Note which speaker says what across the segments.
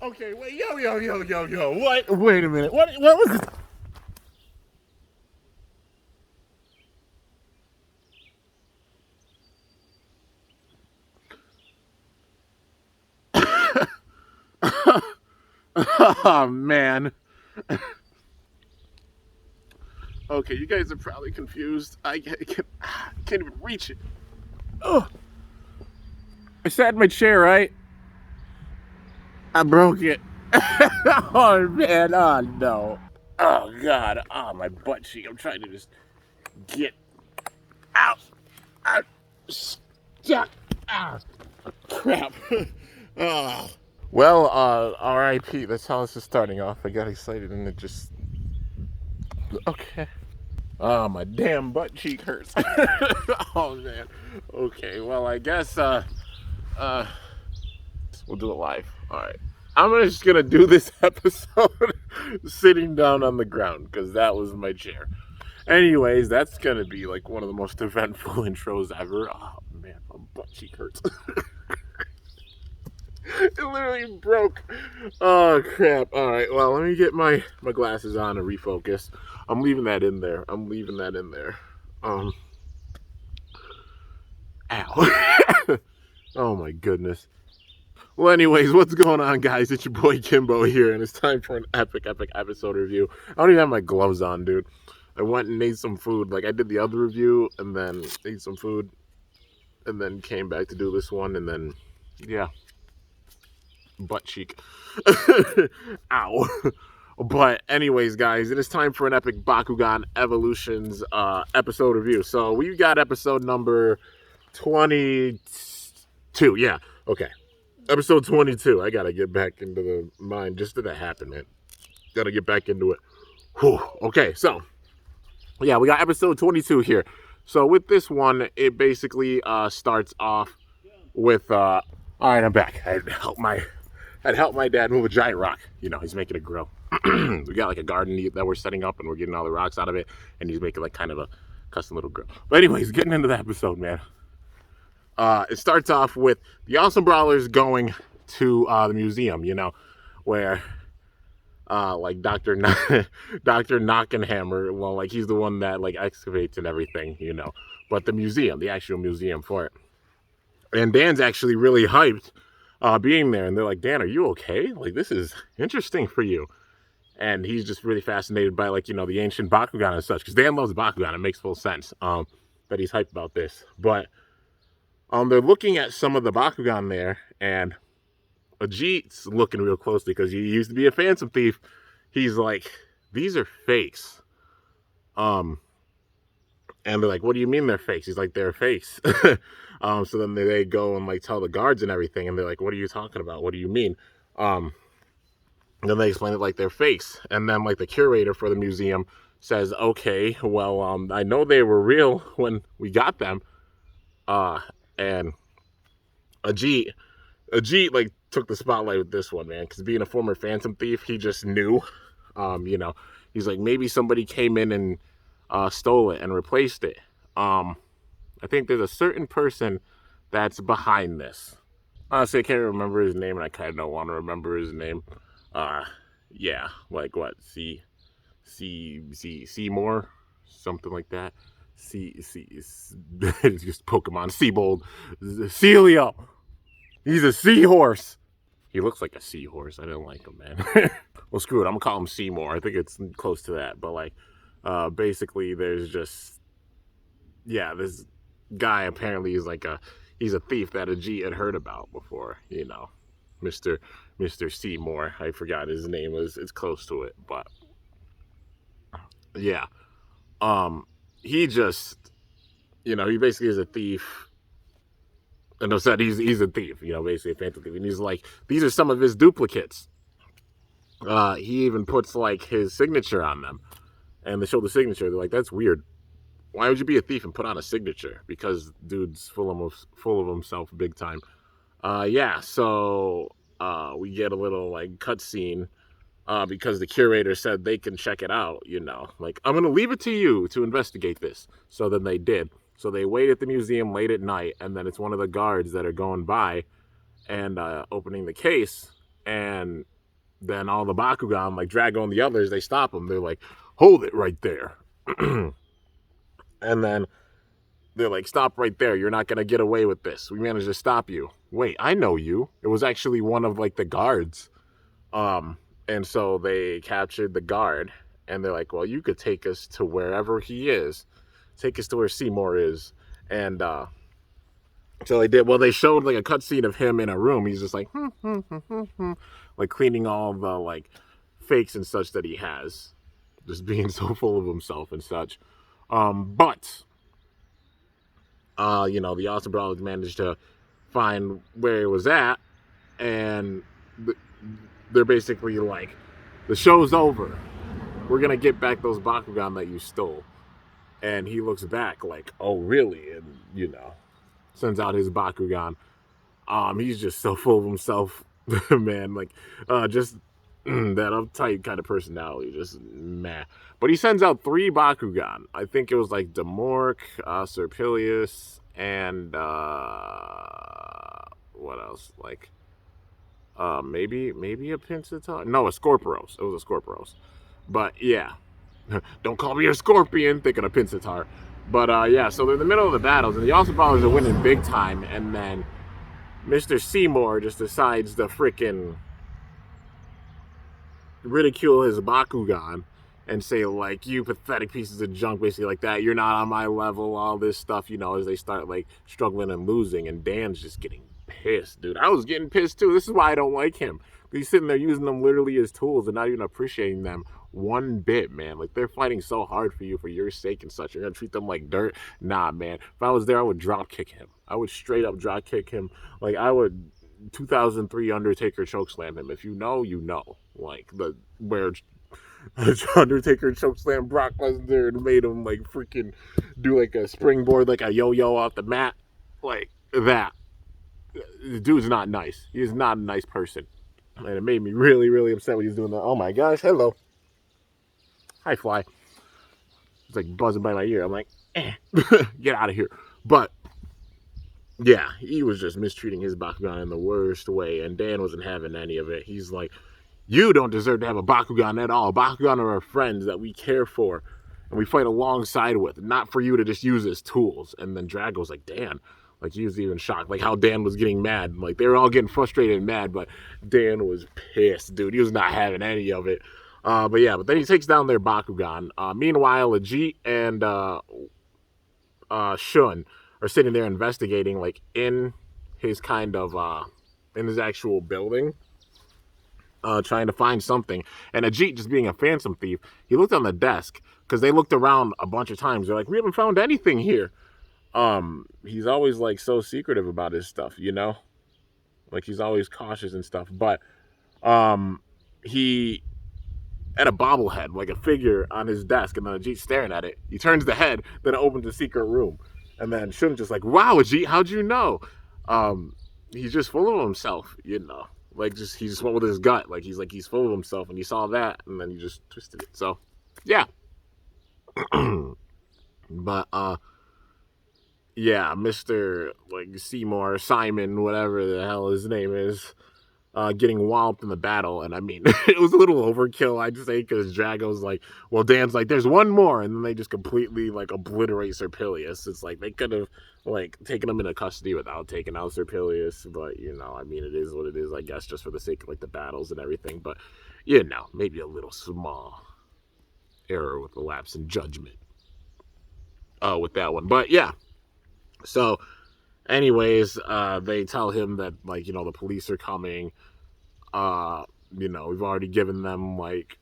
Speaker 1: Okay, wait, yo. What? Wait a minute. What was this? Oh, man. Okay, you guys are probably confused. I can't even reach it. Oh, I sat in my chair, right? I broke it. Oh, man. Oh, no. Oh, God. Oh, my butt cheek. I'm trying to just get out. Out. Stuck. Ah, crap. Oh. Well, R.I.P. That's how this is starting off. I got excited and it just... Okay. Oh, my damn butt cheek hurts. Oh, man. Okay, well, I guess, we'll do it live. All right. I'm just going to do this episode sitting down on the ground because that was my chair. Anyways, that's going to be like one of the most eventful intros ever. Oh, man, my butt cheek hurts. It literally broke. Oh, crap. All right, well, let me get my glasses on and refocus. I'm leaving that in there. Ow. Oh, my goodness. Well, anyways, what's going on, guys? It's your boy Kimbo here, and it's time for an epic episode review. I don't even have my gloves on, dude. I went and ate some food. Like, I did the other review, and then ate some food, and then came back to do this one, and then, yeah. Butt cheek. Ow. But anyways, guys, it is time for an epic Bakugan Evolutions episode review. So we've got episode number 22. Yeah, okay. Episode 22. I gotta get back into the mind. Just did that happen, man. Gotta get back into it. Whew. Okay, so yeah, we got episode 22 here. So with this one, it basically starts off with all right, I'm back. I'd help my dad move a giant rock. You know, he's making it grow. We got like a garden that we're setting up, and we're getting all the rocks out of it, and he's making like kind of a custom little grill. But anyways, getting into the episode, man. It starts off with the Awesome Brawlers going to the museum, you know, where like Dr. Knockenhammer, well, like he's the one that like excavates and everything, you know. But the museum, the actual museum for it. And Dan's actually really hyped being there, and they're like, Dan, are you okay? Like, this is interesting for you. And he's just really fascinated by, like, you know, the ancient Bakugan and such, because Dan loves Bakugan. It makes full sense that he's hyped about this. But they're looking at some of the Bakugan there, and Ajit's looking real closely because he used to be a Phantom Thief. He's like, these are fakes. And they're like, what do you mean they're fakes? He's like, they're fakes. So then they go and like tell the guards and everything, and they're like, what are you talking about? What do you mean? And then they explain it like they're fakes. And then like the curator for the museum says, okay, well, I know they were real when we got them. And Ajit like took the spotlight with this one, man, because being a former Phantom Thief, he just knew, you know, he's like, maybe somebody came in and stole it and replaced it. I think there's a certain person that's behind this. Honestly, I can't remember his name, and I kind of don't want to remember his name. Yeah, like what? Seymour, something like that. It's just Pokemon. Seabold, Celio. He's a seahorse. He looks like a seahorse. I didn't like him, man. Well, screw it. I'm gonna call him Seymour. I think it's close to that. But like, basically, there's just, yeah, this guy apparently is like he's a thief that Ajit had heard about before, you know, Mr. Seymour. I forgot his name it's close to it, but yeah, he just, you know, he basically is a thief, and I said he's a thief, you know, basically a phantom thief, and he's like, these are some of his duplicates. He even puts like his signature on them, and they show the signature. They're like, that's weird. Why would you be a thief and put on a signature? Because dude's full of himself big time. Yeah, so we get a little like cutscene because the curator said they can check it out, you know. Like, I'm gonna leave it to you to investigate this. So then they did. So they wait at the museum late at night, and then it's one of the guards that are going by and opening the case, and then all the Bakugan, like Drago and the others, they stop him. They're like, hold it right there. And then they're like, stop right there. You're not going to get away with this. We managed to stop you. Wait, I know you. It was actually one of like the guards. Um, and so they captured the guard and they're like, well, you could take us to wherever he is. Take us to where Seymour is. And so they did. Well, they showed like a cutscene of him in a room. He's just like, like cleaning all the like fakes and such that he has, just being so full of himself and such. But the Austin Brawlers managed to find where he was at, and they're basically like, the show's over. We're gonna get back those Bakugan that you stole. And he looks back like, oh really? And sends out his Bakugan. He's just so full of himself, man. Like, just that uptight kind of personality, just meh. But he sends out 3 Bakugan. I think it was like Demork, Serpilius, and what else? Like, maybe a Pinsata? No, a Scorpios. It was a Scorpios. But yeah, don't call me a Scorpion. Thinking of Pinsatar. But yeah, so they're in the middle of the battles, and the Austin Brawlers are winning big time, and then Mr. Seymour just decides to freaking ridicule his Bakugan and say, like, you pathetic pieces of junk, basically like that. You're not on my level, all this stuff, as they start, like, struggling and losing. And Dan's just getting pissed, dude. I was getting pissed, too. This is why I don't like him. He's sitting there using them literally as tools and not even appreciating them one bit, man. Like, they're fighting so hard for you, for your sake and such. You're going to treat them like dirt? Nah, man. If I was there, I would drop kick him. I would straight up drop kick him. Like, I would 2003 Undertaker chokeslam him. If you know, you know. Like, where Undertaker chokeslam Brock Lesnar and made him, like, freaking do, like, a springboard, like a yo-yo off the mat. Like, that. The dude's not nice. He is not a nice person. And it made me really, really upset when he was doing that. Oh my gosh, hello. Hi, Fly. It's like buzzing by my ear. I'm like, get out of here. But, yeah, he was just mistreating his Bakugan in the worst way, and Dan wasn't having any of it. He's like, you don't deserve to have a Bakugan at all. Bakugan are our friends that we care for and we fight alongside with, not for you to just use as tools. And then Drago's like, Dan. Like, he was even shocked, like how Dan was getting mad. Like, they were all getting frustrated and mad, but Dan was pissed, dude. He was not having any of it. But then he takes down their Bakugan. Meanwhile, Ajit and Shun are sitting there investigating, like, in his kind of, in his actual building, trying to find something. And Ajit, just being a phantom thief, he looked on the desk, because they looked around a bunch of times. They're like, we haven't found anything here. He's always like so secretive about his stuff, like he's always cautious and stuff. But he had a bobblehead, like a figure on his desk, and then Ajit's staring at it. He turns the head, then it opens a secret room, and then Shun's just like, wow, Ajit, how'd you know? He's just full of himself, like he just went with his gut, like he's full of himself, and he saw that, and then he just twisted it. So yeah. But yeah, Mr. like Seymour, Simon, whatever the hell his name is, getting walloped in the battle. And I mean, it was a little overkill, I'd say, because Drago's like, well, Dan's like, there's one more. And then they just completely like obliterate Serpilius. It's like they could have like taken him into custody without taking out Serpilius. But, I mean, it is what it is, I guess, just for the sake of like the battles and everything. But, maybe a little small error with the lapse in judgment with that one. But yeah. So, anyways, they tell him that, like, the police are coming. We've already given them, like,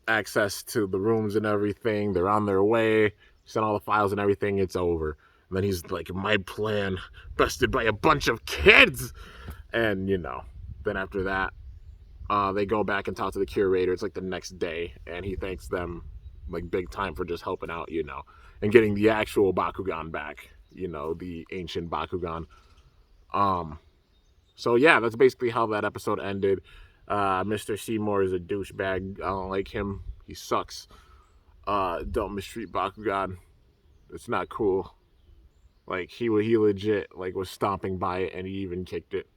Speaker 1: access to the rooms and everything. They're on their way. Sent all the files and everything. It's over. And then he's like, my plan bested by a bunch of kids. And, then after that, they go back and talk to the curator. It's like the next day. And he thanks them, like, big time for just helping out, and getting the actual Bakugan back. The ancient Bakugan. So yeah, that's basically how that episode ended. Mr. Seymour is a douchebag. I don't like him. He sucks. Don't mistreat Bakugan. It's not cool. Like, he legit, like, was stomping by it, and he even kicked it.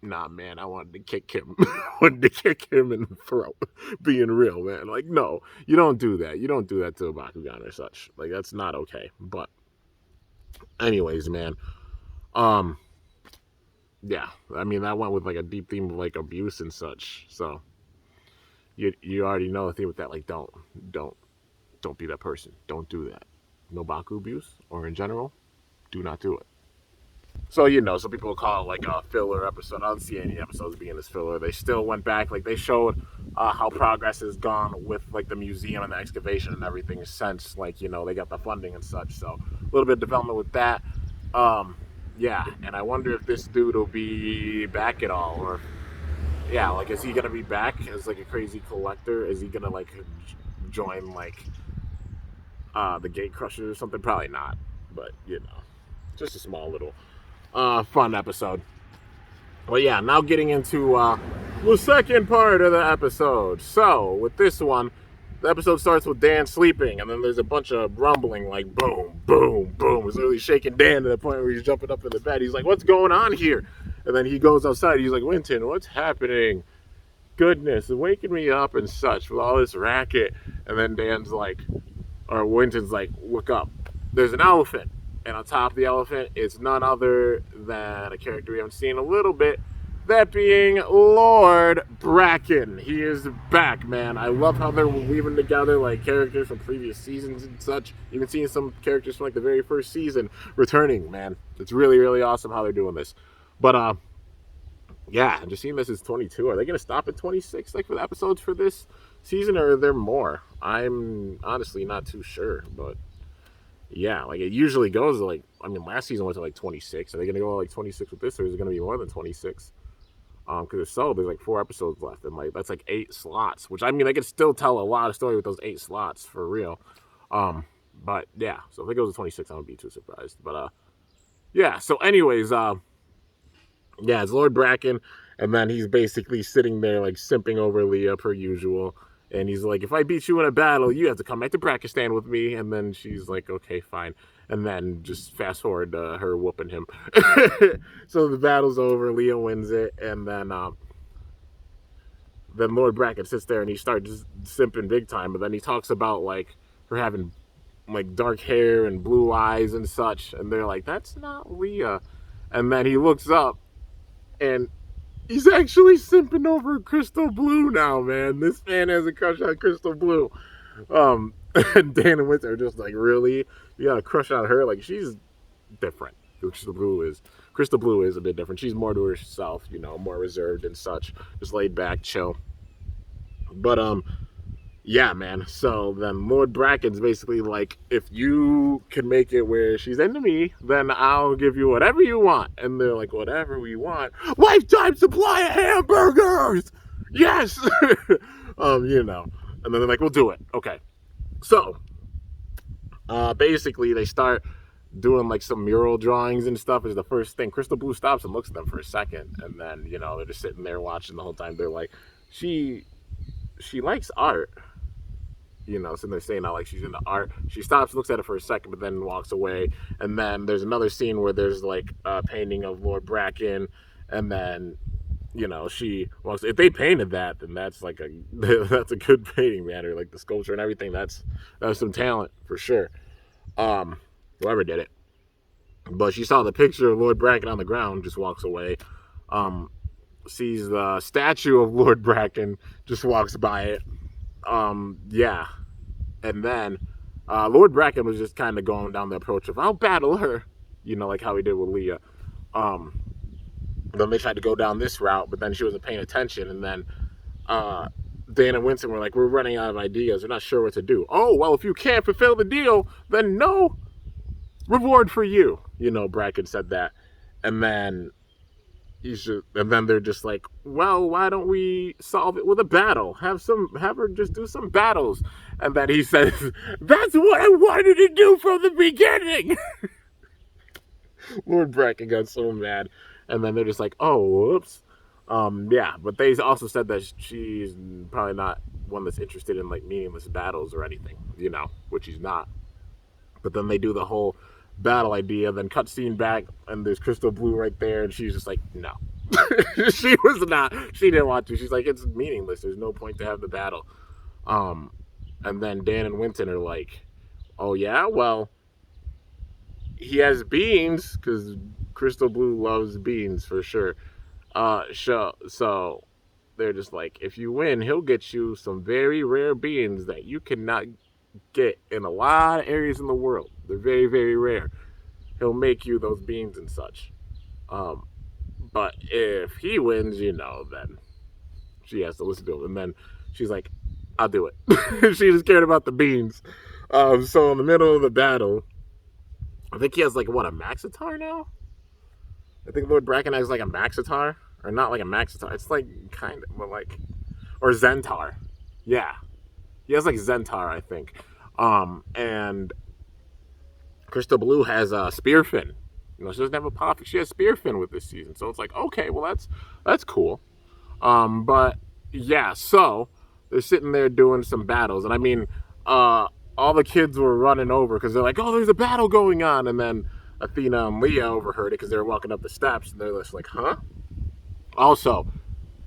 Speaker 1: nah, man, I wanted to kick him. wanted to kick him in the throat. Being real, man. Like, no, you don't do that. You don't do that to a Bakugan or such. Like, that's not okay. But, anyways, man. Um, yeah. I mean, that went with like a deep theme of like abuse and such. So, you already know the theme with that. Like, don't be that person. Don't do that. No Baku abuse, or in general, do not do it. So, so people call it like a filler episode. I don't see any episodes being this filler. They still went back, like they showed how progress has gone with like the museum and the excavation and everything since like, they got the funding and such. So a little bit of development with that. Yeah, and I wonder if this dude will be back at all, or yeah, like is he gonna be back as like a crazy collector? Is he gonna like join like the Gate Crushers or something? Probably not, but just a small little fun episode. But yeah, now getting into the second part of the episode. So with this one, the episode starts with Dan sleeping, and then there's a bunch of rumbling, like boom, boom, boom. It's literally shaking Dan to the point where he's jumping up in the bed. He's like, "What's going on here?" And then he goes outside. He's like, "Winton, what's happening? Goodness, it's waking me up and such with all this racket." And then Dan's like, or Winton's like, "Look up. There's an elephant." And on top of the elephant is none other than a character we haven't seen in a little bit, that being Lord Bracken. He is back, man. I love how they're weaving together like characters from previous seasons and such. Even seeing some characters from like the very first season returning, man. It's really, really awesome how they're doing this. But yeah, I'm just seeing this as 22. Are they gonna stop at 26 like for the episodes for this season, or are there more? I'm honestly not too sure, but yeah, like it usually goes to like, I mean, last season went to like 26. Are they going to go like 26 with this, or is it going to be more than 26? Because if so, there's like 4 episodes left, and like that's like 8 slots, which I mean, they could still tell a lot of story with those 8 slots for real. But yeah, so if it goes to 26, I wouldn't be too surprised. But yeah, so anyways, yeah, it's Lord Bracken, and then he's basically sitting there like simping over Leah per usual. And he's like, "If I beat you in a battle, you have to come back to Brackistan with me." And then she's like, "Okay, fine." And then just fast forward to her whooping him. So the battle's over. Leah wins it. And then Lord Bracken sits there and he starts simping big time. But then he talks about like her having like dark hair and blue eyes and such. And they're like, "That's not Leah." And then he looks up and he's actually simping over Crystal Blue now, man. This man has a crush on Crystal Blue. And Dan and Winter are just like, "Really? You got a crush on her?" Like, she's different. Crystal Blue is a bit different. She's more to herself, more reserved and such. Just laid back, chill. But, yeah, man. So then Lord Bracken's basically like, "If you can make it where she's into me, then I'll give you whatever you want." And they're like, "Whatever we want? Lifetime supply of hamburgers!" Yes! And then they're like, "We'll do it." Okay. So, basically they start doing like some mural drawings and stuff is the first thing. Crystal Blue stops and looks at them for a second. And then, they're just sitting there watching the whole time. They're like, she likes art. So they're saying like she's into art. She stops, looks at it for a second, but then walks away. And then there's another scene where there's like a painting of Lord Bracken, and then she walks. If they painted that, then that's like that's a good painting, man. Or like the sculpture and everything. That's some talent for sure. Whoever did it. But she saw the picture of Lord Bracken on the ground, just walks away. Sees the statue of Lord Bracken, just walks by it. Yeah. And then Lord Bracken was just kind of going down the approach of, "I'll battle her," like how he did with Leah. Then they tried to go down this route, but then she wasn't paying attention. And then Dan and Winston were like, "We're running out of ideas. We're not sure what to do." "Oh, well, if you can't fulfill the deal, then no reward for you." Bracken said that. And then and then they're just like, "Well, why don't we solve it with a battle? Have her just do some battles." And then he says, "That's what I wanted to do from the beginning." Lord Bracken got so mad. And then they're just like, "Oh, whoops." Yeah, but they also said that she's probably not one that's interested in like meaningless battles or anything, which she's not. But then they do the whole battle idea, then cutscene back, and there's Crystal Blue right there, and she's just like, "No, She was not. She didn't want to. She's like, it's meaningless. There's no point to have the battle. Um, and then Dan and Winton are like, oh yeah, well, he has beans because Crystal Blue loves beans for sure. So they're just like, if you win, he'll get you some very rare beans that you cannot get in a lot of areas in the world. They're very, very rare. He'll make you those beans and such. Um, but if he wins, then she has to listen to him. And then she's like, I'll do it. She just cared about the beans. So in the middle of the battle, I think he has like, what, a Maxitar now? I think Lord Bracken has like a Maxitar. Or not like a Maxitar. It's like kind of, but like, or Zentar. Yeah. He has like Zentar, I think. And Crystal Blue has a Spearfin. She doesn't have a Pop. She has Spearfin with this season. So it's like, okay, well that's cool. But yeah, so they're sitting there doing some battles, and I mean, all the kids were running over because they're like, oh, there's a battle going on, and then Athena and Leah overheard it because they were walking up the steps, and they're just like, huh? Also,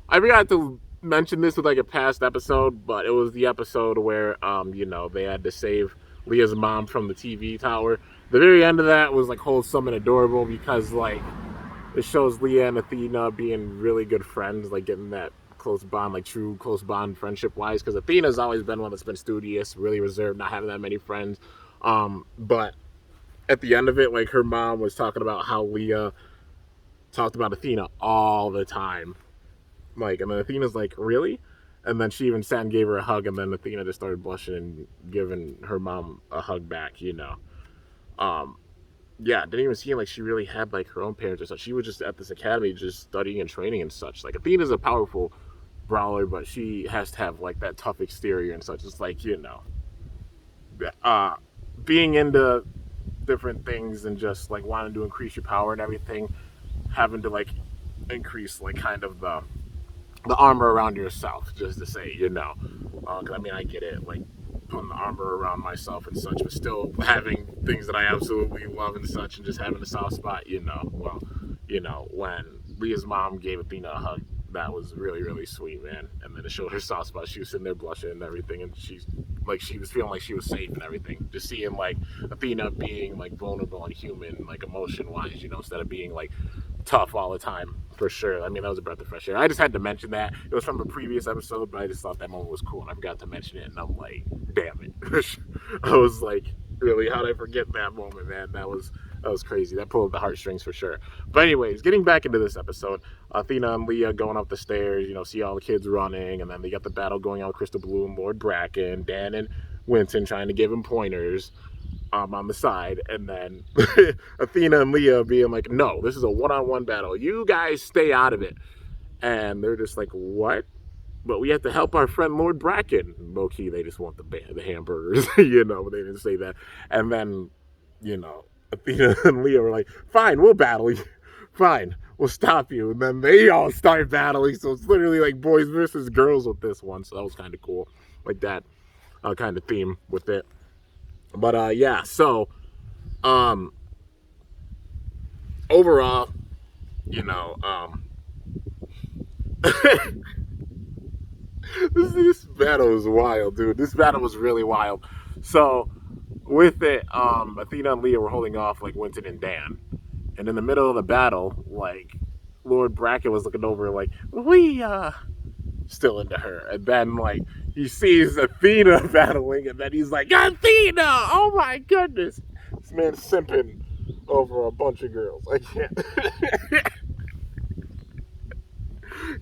Speaker 1: I forgot to mention this with like a past episode, but it was the episode where they had to save Leah's mom from the TV tower. The very end of that was like wholesome and adorable because like it shows Leah and Athena being really good friends, like getting that close bond, like true close bond friendship wise, because Athena's always been one that's been studious, really reserved, not having that many friends. But at the end of it, like her mom was talking about how Leah talked about Athena all the time. Like, and then Athena's like, really? And then she even sat and gave her a hug, and then Athena just started blushing and giving her mom a hug back, Yeah, didn't even seem like she really had like her own parents or such. She was just at this academy just studying and training and such. Like, Athena's a powerful brawler, but she has to have like that tough exterior and such. It's like, being into different things and just like wanting to increase your power and everything, having to like increase like kind of the armor around yourself, just to say, because I mean, I get it, like putting the armor around myself and such, but still having things that I absolutely love and such, and just having a soft spot, when Leah's mom gave Athena a hug, that was really, really sweet, man. And then it showed her soft spot. She was sitting there blushing and everything, and she was feeling like she was safe and everything. Just seeing like Athena being like vulnerable and human, like emotion wise, instead of being like tough all the time, for sure. I mean, that was a breath of fresh air. I just had to mention that. It was from a previous episode, but I just thought that moment was cool, and I forgot to mention it, and I'm like, damn it. I was like, really, how did I forget that moment, man? That was crazy. That pulled the heartstrings for sure. But anyways, getting back into this episode, Athena and Leah going up the stairs, see all the kids running, and then they got the battle going on with Crystal Blue and Lord Bracken, Dan and Winton trying to give him pointers on the side, and then Athena and Leah being like, no, this is a one-on-one battle. You guys stay out of it. And they're just like, what? But we have to help our friend Lord Bracken. Low-key, they just want the hamburgers, but they didn't say that. And then, Athena and Leah were like, fine, we'll battle you. Fine, we'll stop you. And then they all start battling, so it's literally like boys versus girls with this one, so that was kind of cool. Like that kind of theme with it. But yeah, so overall, this battle was wild, dude. This battle was really wild. So with it, Athena and Leah were holding off like Winton and Dan, and in the middle of the battle, like Lord Bracken was looking over like Leah, still into her, and then like he sees Athena battling, and then he's like, Athena! Oh my goodness! This man's simping over a bunch of girls. I can't.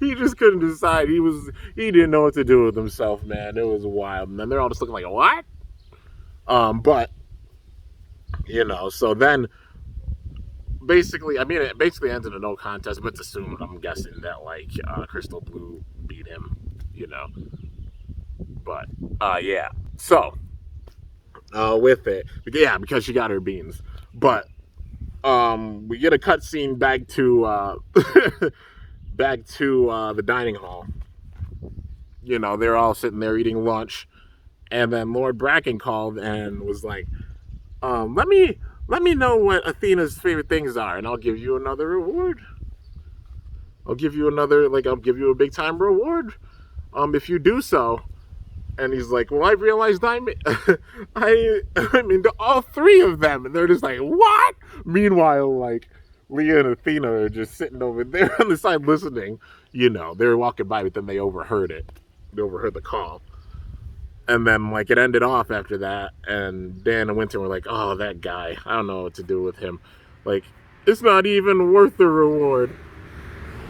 Speaker 1: He just couldn't decide. He didn't know what to do with himself, man. It was wild. And then they're all just looking like, what? But so then basically, I mean, it basically ended in no contest, but it's assumed, I'm guessing, that like Crystal Blue beat him, But yeah. So with it, yeah, because she got her beans. But we get a cutscene back to the dining hall. They're all sitting there eating lunch, and then Lord Bracken called and was like, let me know what Athena's favorite things are, and I'll give you another reward. I'll give you another, like, I'll give you a big time reward, if you do so. And he's like, well, I realized I'm into all three of them. And they're just like, what? Meanwhile, like, Leah and Athena are just sitting over there on the side listening. You know, they were walking by, but then they overheard it. They overheard the call. And then, like, it ended off after that. And Dan and Winston were like, oh, that guy. I don't know what to do with him. Like, it's not even worth the reward.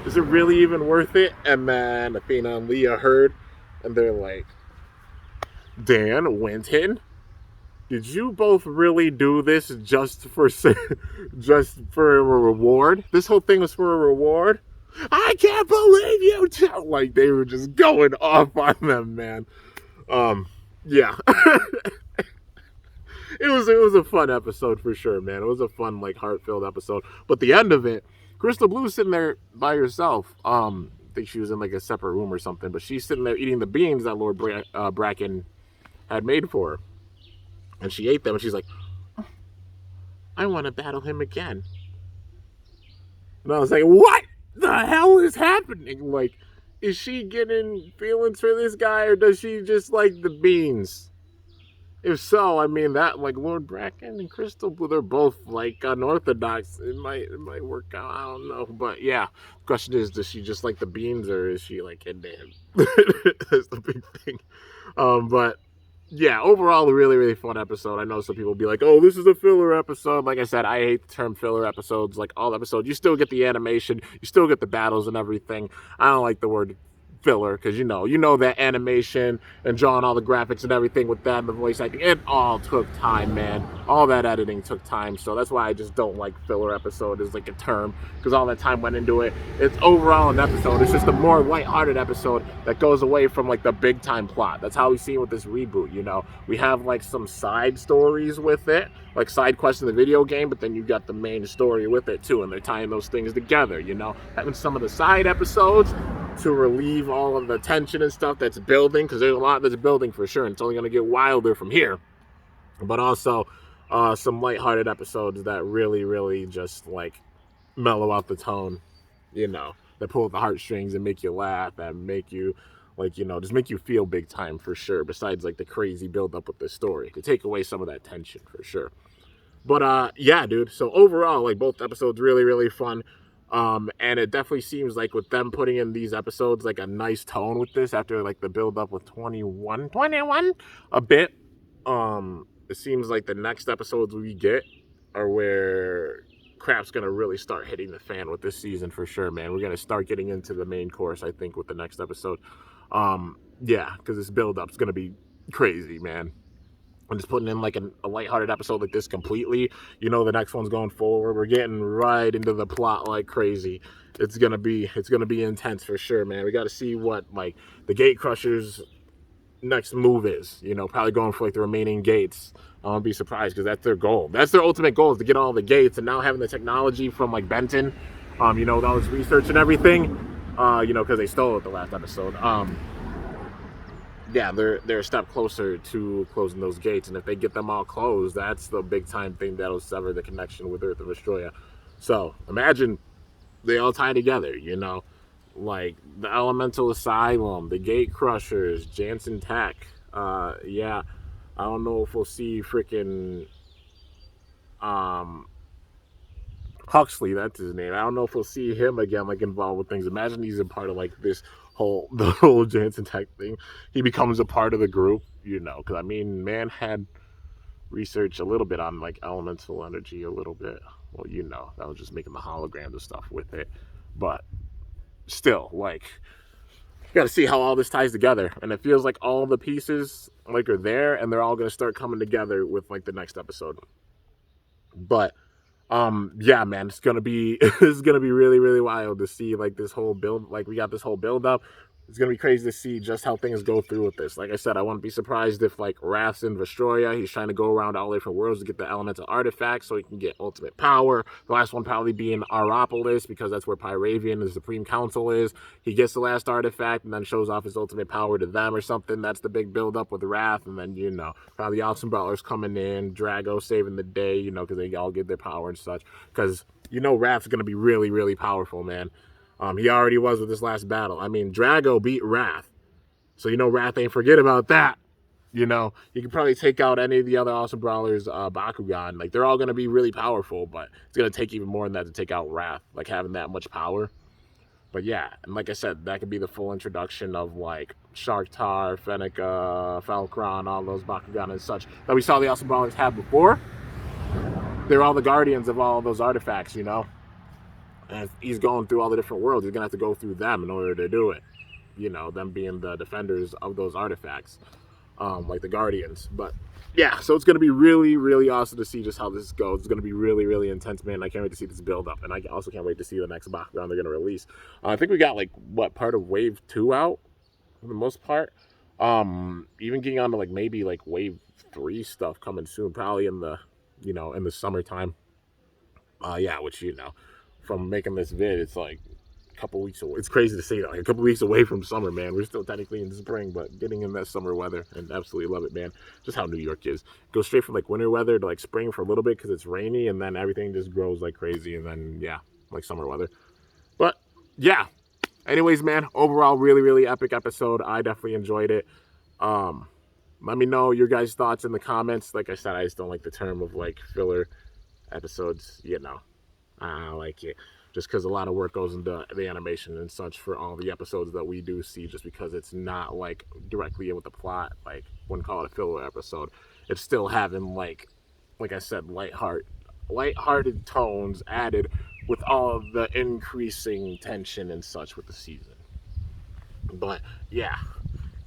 Speaker 1: Is it really even worth it? And then Athena and Leah heard. And they're like, Dan, Winton, did you both really do this just for a reward? This whole thing was for a reward? I can't believe you two. Like, they were just going off on them, man. Yeah. It was a fun episode for sure, man. It was a fun, like, heart-filled episode. But the end of it, Crystal Blue's sitting there by herself. I think she was in, like, a separate room or something, but she's sitting there eating the beans that Lord Bracken had made for her. And she ate them, and she's like, oh, I want to battle him again. And I was like, what the hell is happening? Like, is she getting feelings for this guy, or does she just like the beans? If so, I mean, that, like, Lord Bracken and Crystal Blue, they're both, like, unorthodox. It might work out. I don't know. But, yeah, the question is, does she just like the beans, or is she, like, into him? That's the big thing. But, yeah, overall, a really, really fun episode. I know some people will be like, oh, this is a filler episode. Like I said, I hate the term filler episodes. Like, all episodes, you still get the animation. You still get the battles and everything. I don't like the word filler, because you know that animation and drawing all the graphics and everything with that and the voice acting, it all took time, man. All that editing took time, so that's why I just don't like filler episode as, like, a term, because all that time went into it. It's overall an episode. It's just a more lighthearted episode that goes away from, like, the big time plot. That's how we see it with this reboot. We have, like, some side stories with it, like side quests in the video game, but then you got the main story with it too, and they're tying those things together. Having some of the side episodes to relieve all of the tension and stuff that's building, because there's a lot that's building for sure, and it's only going to get wilder from here. But also some lighthearted episodes that really, really just, like, mellow out the tone, that pull at the heartstrings and make you laugh and make you, like, just make you feel big time for sure, besides, like, the crazy build up with the story to take away some of that tension for sure. But yeah, dude, so overall, like, both episodes really, really fun. And it definitely seems like with them putting in these episodes, like, a nice tone with this after, like, the build up with 21 a bit. It seems like the next episodes we get are where crap's gonna really start hitting the fan with this season for sure, man. We're gonna start getting into the main course, I think, with the next episode. Yeah, because this build up's gonna be crazy, man. I'm just putting in, like, a lighthearted episode like this completely. The next one's going forward. We're getting right into the plot like crazy. It's gonna be intense for sure, man. We got to see what, like, the Gate Crushers' next move is. Probably going for, like, the remaining gates. I won't be surprised, because that's their goal. That's their ultimate goal, is to get all the gates. And now having the technology from, like, Benton, with all his research and everything, because they stole it the last episode. Yeah, they're a step closer to closing those gates, and if they get them all closed, that's the big time thing that'll sever the connection with Earth and Vestroya. So imagine they all tie together, like the Elemental Asylum, the Gate Crushers, Jansen Tech. Yeah, I don't know if we'll see freaking Huxley, that's his name. I don't know if we'll see him again, like, involved with things. Imagine he's a part of, like, the whole Jansen Tech thing. He becomes a part of the group, because, I mean, man had research a little bit on, like, elemental energy a little bit. Well, that was just making the holograms and stuff with it. But still, like, you got to see how all this ties together. And it feels like all the pieces, like, are there, and they're all going to start coming together with, like, the next episode. But yeah, man, it's gonna be really, really wild to see, like, this whole build. Like, we got this whole build up. It's going to be crazy to see just how things go through with this. Like I said, I wouldn't be surprised if, like, Wrath's in Vestroya. He's trying to go around all the different worlds to get the elemental artifacts so he can get ultimate power. The last one probably being Aropolis, because that's where Pyravian, the Supreme Council, is. He gets the last artifact and then shows off his ultimate power to them or something. That's the big build-up with Wrath. And then, probably Awesome Butlers coming in, Drago saving the day, because they all get their power and such. Because, Wrath's going to be really, really powerful, man. He already was with this last battle. I mean, Drago beat Wrath. So, Wrath ain't forget about that. You can probably take out any of the other awesome brawlers, Bakugan. Like, they're all going to be really powerful, but it's going to take even more than that to take out Wrath, like having that much power. But yeah, and like I said, that could be the full introduction of like Sharktar, Fenneca, Falcron, all those Bakugan and such that we saw the awesome brawlers have before. They're all the guardians of all those artifacts, And he's going through all the different worlds. He's going to have to go through them in order to do it. Them being the defenders of those artifacts. Like the Guardians. But yeah, so it's going to be really, really awesome to see just how this goes. It's going to be really, really intense, man. I can't wait to see this build up. And I also can't wait to see the next Bakugan they're going to release. I think we got like, part of Wave 2 out for the most part. Even getting on to like maybe like Wave 3 stuff coming soon. Probably in the, in the summertime. Yeah, which, from making this vid, it's like couple weeks away. It's crazy to say that, like a couple weeks away from summer, man. We're still technically in spring, but getting in that summer weather, and absolutely love it, man. Just how New York is. Go straight from like winter weather to like spring for a little bit because it's rainy, and then everything just grows like crazy, and then yeah, like summer weather. But yeah, anyways, man, overall really, really epic episode. I definitely enjoyed it. Let me know your guys' thoughts in the comments. Like I said, I just don't like the term of like filler episodes. I don't like it. Just because a lot of work goes into the animation and such for all the episodes that we do see, just because it's not like directly in with the plot. Like, wouldn't call it a filler episode. It's still having like I said, lighthearted tones added with all of the increasing tension and such with the season. But yeah,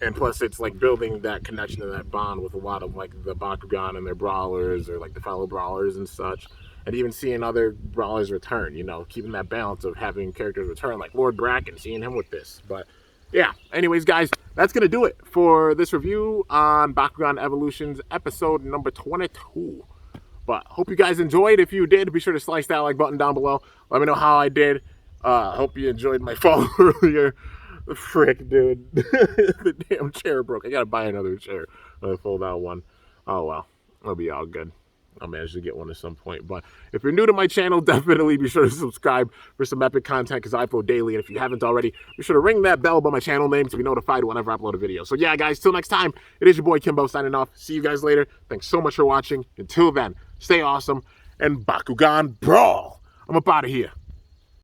Speaker 1: and plus it's like building that connection and that bond with a lot of like the Bakugan and their brawlers, or like the fellow brawlers and such. And even seeing other brawlers return, keeping that balance of having characters return, like Lord Bracken, seeing him with this. But yeah, anyways, guys, that's going to do it for this review on Bakugan Evolutions episode number 22. But hope you guys enjoyed. If you did, be sure to slice that like button down below. Let me know how I did. Hope you enjoyed my fall earlier. Frick, dude. The damn chair broke. I got to buy another chair. I fold out one. Oh, well. It'll be all good. I'll manage to get one at some point. But if you're new to my channel, definitely be sure to subscribe for some epic content because I upload daily. And if you haven't already, be sure to ring that bell by my channel name to be notified whenever I upload a video. So yeah, guys, till next time, it is your boy Kimbo signing off. See you guys later. Thanks so much for watching. Until then, stay awesome and Bakugan Brawl. I'm up out of here.